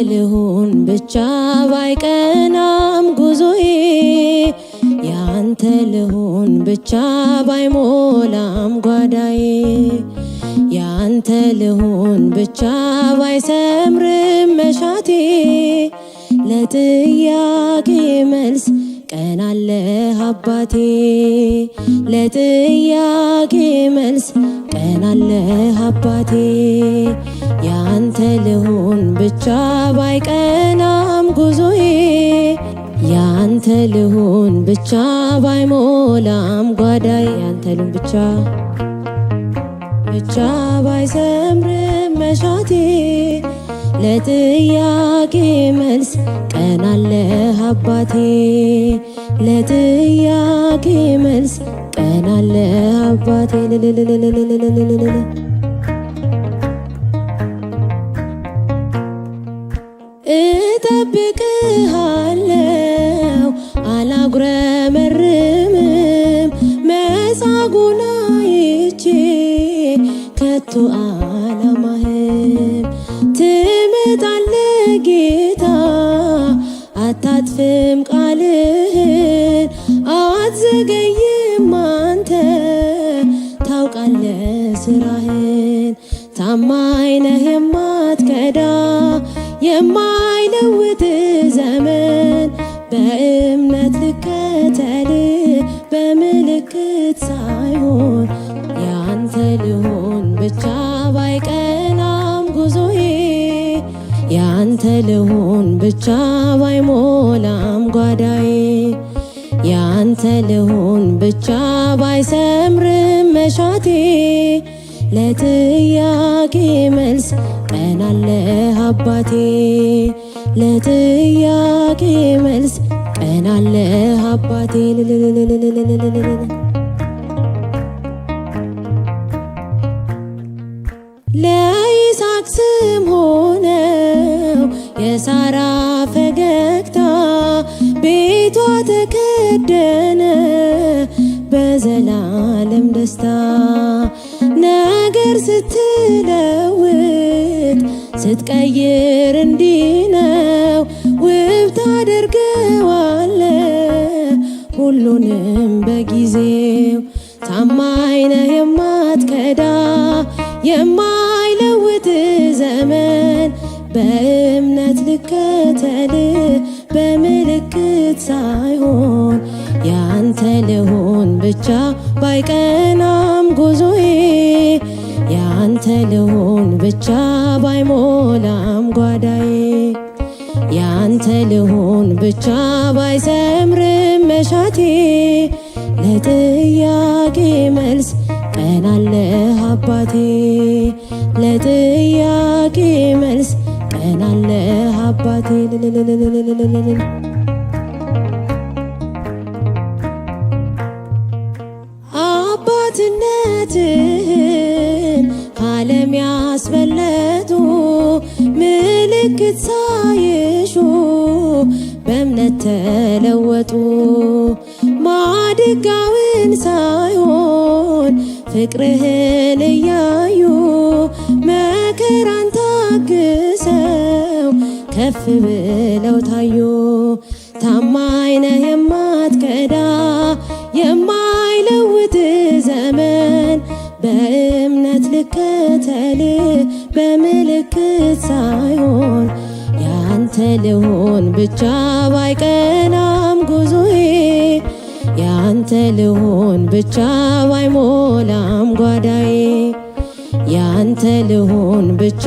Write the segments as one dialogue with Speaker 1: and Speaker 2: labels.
Speaker 1: ልሁን ብቻ ባይቀናም ጉዞዬ ያንተ ልሁን ብቻ ባይሞላም ጓዳዬ ያንተ ልሁን ብቻ ባይሰምርም መሻቴ ለጥያቄ መልስ ቀን አለህ አባቴ ለጥያቄ መልስ ቀን አለህ አባቴ ያንተ ልሁን ብቻ ባይቀናም ጉዞዬ ያንተ ልሁን ብቻ ባይሞላም ጓዳዬ ያንተ ልሁን ብቻ ባይሰምርም መሻቴ ለጥያቄ መልስ ቀን አለህ አባቴ ለጥያቄ መልስ ቀን አለህ አባቴ እጠብቅሃለሁ አላጉረመርምም መጻጉዕን አይቼ ከቶ አላማህም ትመጣለህ ጌታ አታጥፍም ቃልህን አትዘገይም አንተ ታውቃለህ ስራህን ታማኝ ነህ የማትከዳ የማይለውጥ ዘመን በእምነት ልከተል በምልክት ሳይሆን ያንተ ልሁን ብቻ ባይቀናም ጉዞዬ ያንተ ልሁን ብቻ ባይሞላም ጓዳዬ ያንተ ልሁን ብቻ ባይሰምርም መሻቴ ለጥያቄ መልስ ቀን አለህ አባቴ ለጥያቄ መልስ ቀን አለህ አባቴ ለይስሐቅ ስም ሆነው የሳራ ፈገግታ ቤቷ ተከደነ በዘላለም ደስታ ነገር ስትለውጥ ስትቀይር እንዲህ ነው ውብ ታደርገዋለህ ሁሉንም በጊዜው ታማኝ ነህ የማትከዳ የማይለውጥ ዘመን በእምነት ልከተል በምልክት ሳይሆን ያንተ ልሁን ብቻ ባይቀናም ጉዞዬ ያንተ ልሁን ብቻ ባይሞላም ጓዳዬ ያንተ ልሁን ብቻ ባይሰምርም መሻቴ ለጥያቄ መልስ ቀን አለህ አባቴ ለጥያቄ መልስ ቀን አለህ አባቴ አባትነትህን ዓለም ያስበለጡ ምልክት ሳይሹ በእምነት ተለወጡ ማድጋውን ሳይሆን ፍቅርህን እያዩ መከራን ታግሰው ከፍ ብለው ታዩ ታማኝ ነህ የማትከዳ የማይለውጥ ዘመን በእምነት ልከተል በምልክት ሳይሆን ያንተ ልሁን ብቻ ባይቀናም ጉዞዬ ያንተ ልሁን ብቻ ባይሞላም ጓዳዬ ያንተ ልሁን ብቻ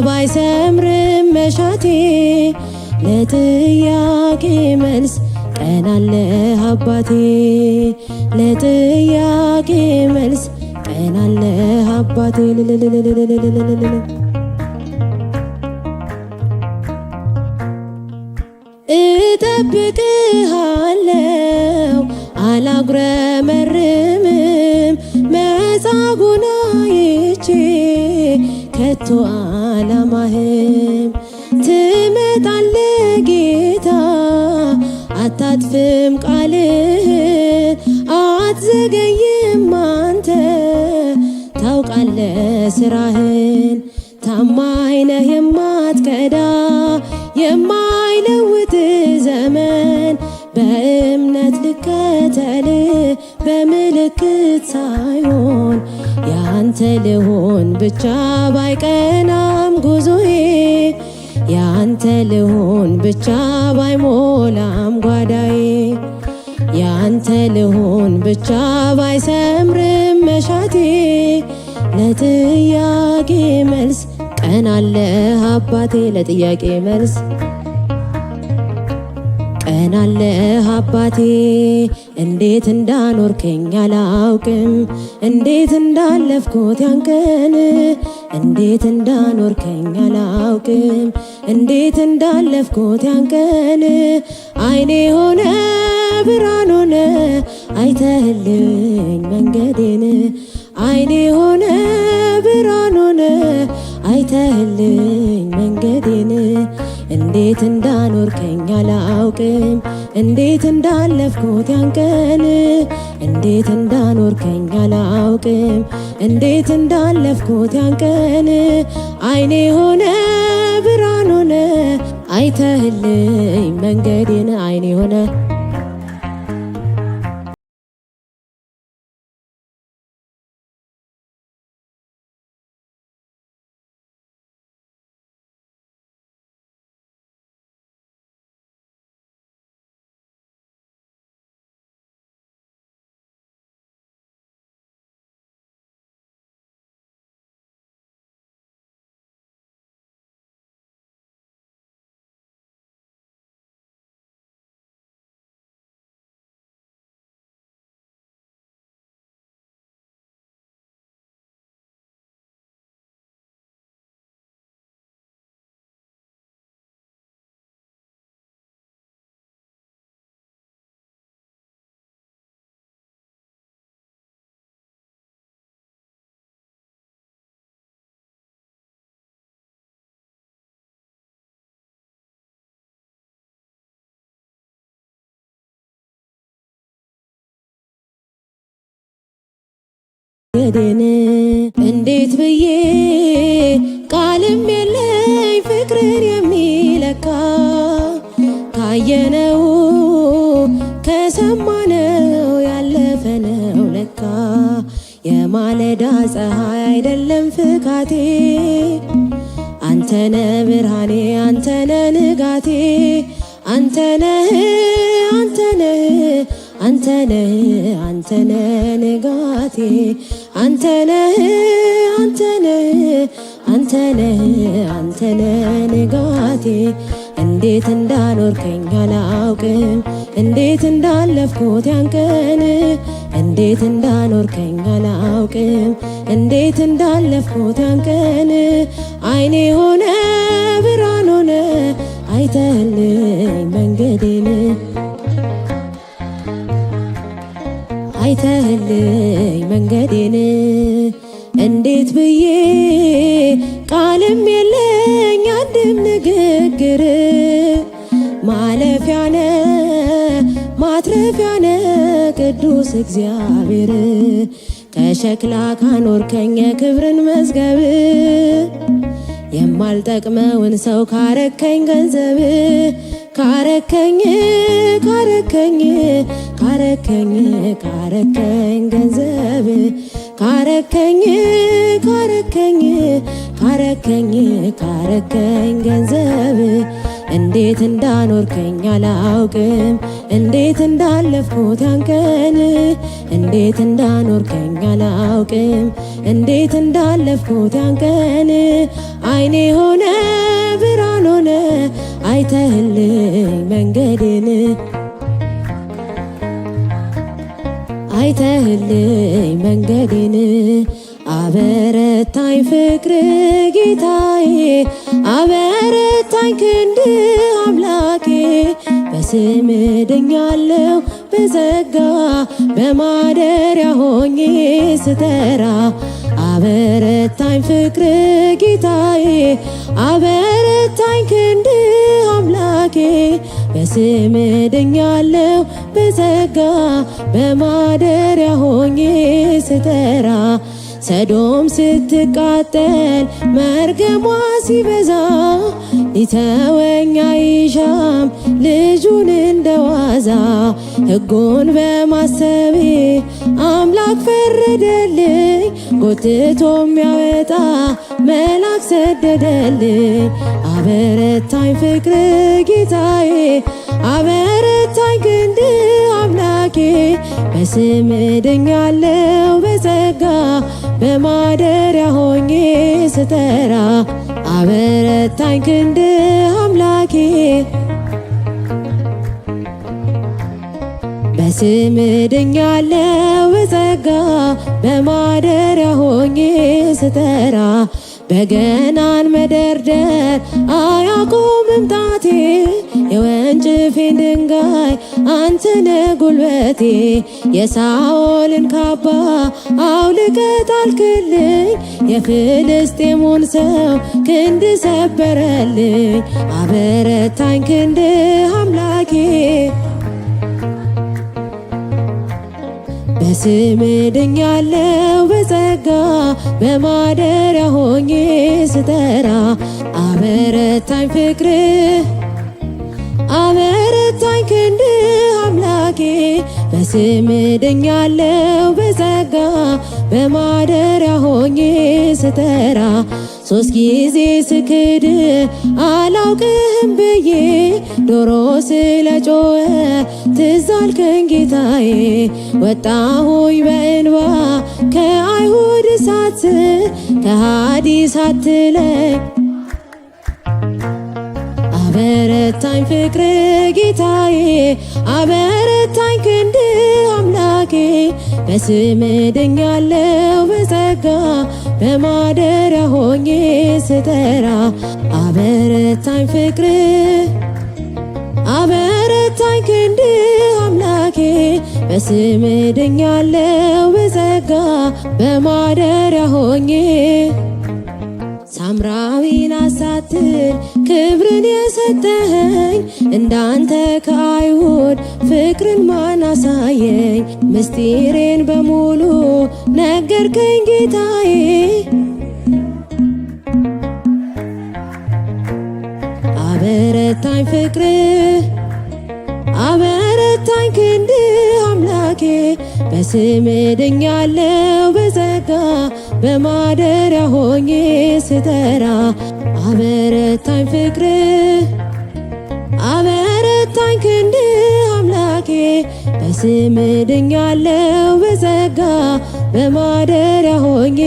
Speaker 1: ባይሰምርም መሻቴ ለጥያቄ መልስ ቀን አለህ አባቴ ለጥያቄ መልስ ቀን አለህ አባቴ እጠብቅሃለሁ አላጉረመርምም መጻጉዕን አይቼ ከቶ አላማህም ትመጣለህ ጌታ አታጥፍም ቃልህን አትዘገይም አንተ ታውቃለህ ስራህን ታማኝ ነህ የማትከዳ የማይለውጥ ዘመን በእምነት ልከተል በምልክት ሳይሆን ያንተ ልሆን ብቻ ባይቀናም ጉዞዬ ያንተ ልሆን ብቻ ባይሞላም ጓዳዬ ያንተ ልሆን ብቻ ባይሰምርም መሻቴ ለጥያቄ መልስ ቀን አለ አባቴ ለጥያቄ መልስ ቀን አለ አባቴ እንዴት እንዳኖርከኝ አላውቅም እንዴት እንዳለፍኩት ያን ቀን እንዴት እንዳኖርከኝ አላውቅም እንዴት እንዳለፍኩት ያን ቀን አይኔ ሆነ ብርሃን ሆነ አይተህልኝ መንገዴን አይኔ ሆነ ብርሃን ሆነ አይተህልኝ መንገዴን እንዴት እንዳኖርከኝ አላውቅም እንዴት እንዳለፍኩት ያን ቀን እንዴት እንዳኖርከኝ አላውቅም እንዴት እንዳለፍኩት ያን ቀን አይኔ ሆነ ብርሃን ሆነ አይተህልኝ መንገዴን አይኔ ሆነ መንገዴን እንዴት ብዬ ቃልም የለኝ ፍቅርን የሚለካ ካየነው ከሰማነው ያለፈ ነው ለካ የማለዳ ፀሐይ አይደለም ፍካቴ አንተነ ብርሃኔ አንተነ ንጋቴ አንተነህ አንተነህ አንተነህ አንተነህ ንጋቴ አንተነህ አንተነህ አንተነህ አንተነህ ንጋቴ እንዴት እንዳኖርከኝ አላውቅም እንዴት እንዳለፍኩት ያን ቀን እንዴት እንዳኖርከኝ አላውቅም እንዴት እንዳለፍኩት ያን ቀን አይኔ ሆነ ብርሃን ሆነ አይተህልኝ መንገዴን አይተህልኝ መንገዴን እንዴት ብዬ ቃልም የለኝ አንድም ንግግር ማለፊያነ ማትረፊያነ ቅዱስ እግዚአብሔር ከሸክላ ካኖርከኝ የክብርን መዝገብ የማልጠቅመውን ሰው ካረከኝ ገንዘብ ካረከኝ ካረከኝ ካረከኝ ካረከኝ ገንዘብ ካረከኝ ካረከኝ ካረከኝ ካረከኝ ገንዘብ እንዴት እንዳኖርከኝ አላውቅም እንዴት እንዳለፍኩት ያን ቀን እንዴት እንዳኖርከኝ አላውቅም እንዴት እንዳለፍኩት ያን ቀን አይኔ ሆነ ብርሃን ሆነ አይተህልኝ መንገዴን አይተህልኝ መንገዴን አበረታኝ ፍቅር ጌታዬ አበረታኝ ክንድ አምላኬ በስም ድኛለሁ በጸጋ በማደሪያ ሆኜ ስተራ አበረታኝ ፍቅር ጌታዬ አበረታኝ ክንድ አምላኬ በስም ድኛለሁ በጸጋ በማደሪያ ሆኜ ስተራ ሰዶም ስትቃጠል መርገሟ ሲበዛ ሊተወኝ አይሻም ልጁን እንደዋዛ ሕጉን በማሰቤ አምላክ ፈረደልኝ ጎትቶ የሚያወጣ መልአክ ሰደደልኝ አበረታኝ ፍቅር ጌታዬ አበረታኝ ክንድ አምላኬ በስም ድኛለው በጸጋ በማደሪያ ሆኜ ስጠራ አበረታኝ ክንድ አምላኬ በስም ድኛለው በጸጋ በማደሪያ ሆኜ ስጠራ በገናን መደርደር አያቆምም ጣቴ የወንጭፌን ድንጋይ አንተነ ጉልበቴ የሳኦልን ካባ አውልቀህ ጣልክልኝ የፍልስጤሙን ሰው ክንድ ሰበረልኝ አበረታኝ ክንድ አምላኬ በስም ድኛለው በጸጋ በማደሪያ ሆኜ ስጠራ አበረታኝ ፍቅር አበረታኝ ክንድ አምላኬ በስም ድኛለው በጸጋ በማደሪያ ሆኜ ስጠራ ሶስት ጊዜ ስክድ አላውቅህም ብዬ ዶሮ ስለጮኸ ትዝ አልከኝ ጌታዬ ወጣሁኝ በእንባ ከአይሁድ እሳት ከሃዲ ሳትለኝ አበረታኝ ፍቅር ጌታዬ አበረታኝ ክንድ አምላኬ በስም ድኛለው በጸጋ በማደሪያ ሆኜ ስጠራ አበረታኝ ፍቅር አበረታኝ ክንድ አምላኬ በስም ድኛለው በጸጋ በማደሪያ ሆኜ ሳምራዊን አሳትል ክብርን የሰጠኸኝ እንዳንተ ከአይሁድ ፍቅርን ማን አሳየኝ ምስጢሬን በሙሉ ነገርከኝ ጌታዬ አበረታኝ ፍቅር አበረታኝ ክንድ አምላኬ በስም ድኛለው በጸጋ በማደሪያ ሆኜ ስጠራ አበረታኝ ፍቅር አበረታኝ ክንድ አምላኬ በስም ድኛለው በጸጋ በማደሪያ ሆኜ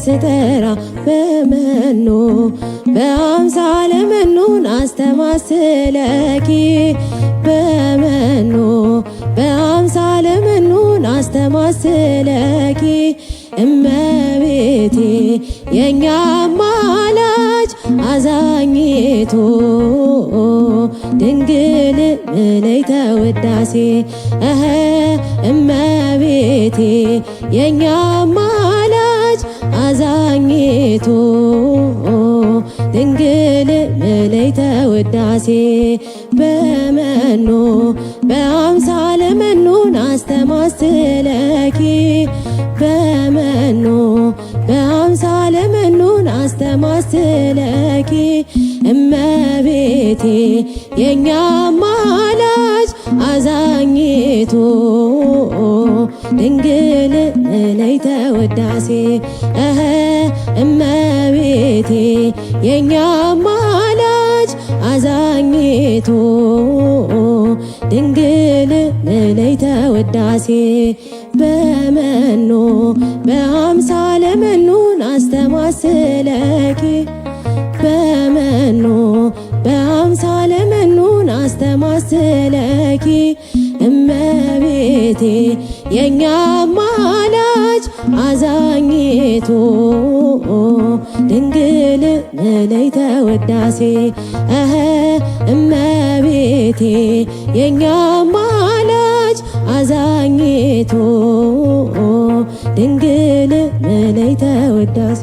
Speaker 1: ስጠራ በመኖ በአምሳለ መኖን አስተማስለኪ በመኖ በአምሳለ መኖን አስተማስለኪ እመቤቴ የኛ አማላጅ አዛኝቶ ድንግል ምልዕተ ውዳሴ እመቤቴ የኛ አማላጅ አዛኝቶ ድንግል ምልዕተ ውዳሴ በመኖ በአምሳለ መኖን አስተማስለኪ በመኖ በአምሳለ መኖን አስተማስለኪ እመቤቴ የኛ አማላጅ አዛኝቶ ድንግል ምልዕተ ውዳሴ እመቤቴ የኛ አማላጅ አዛኝቶ ድንግል ምልዕተ ውዳሴ በመኖ በአምሳለ መኖን አስተማስለኪ በመኖ በአምሳለ መኖን አስተማስለኪ እመቤቴ የኛ አማላጅ አዛኝቶ ድንግል ምልዕተ ውዳሴ እመቤቴ የኛ አማላጅ አዛኝቶ ድንግል ምልዕተ ውዳሴ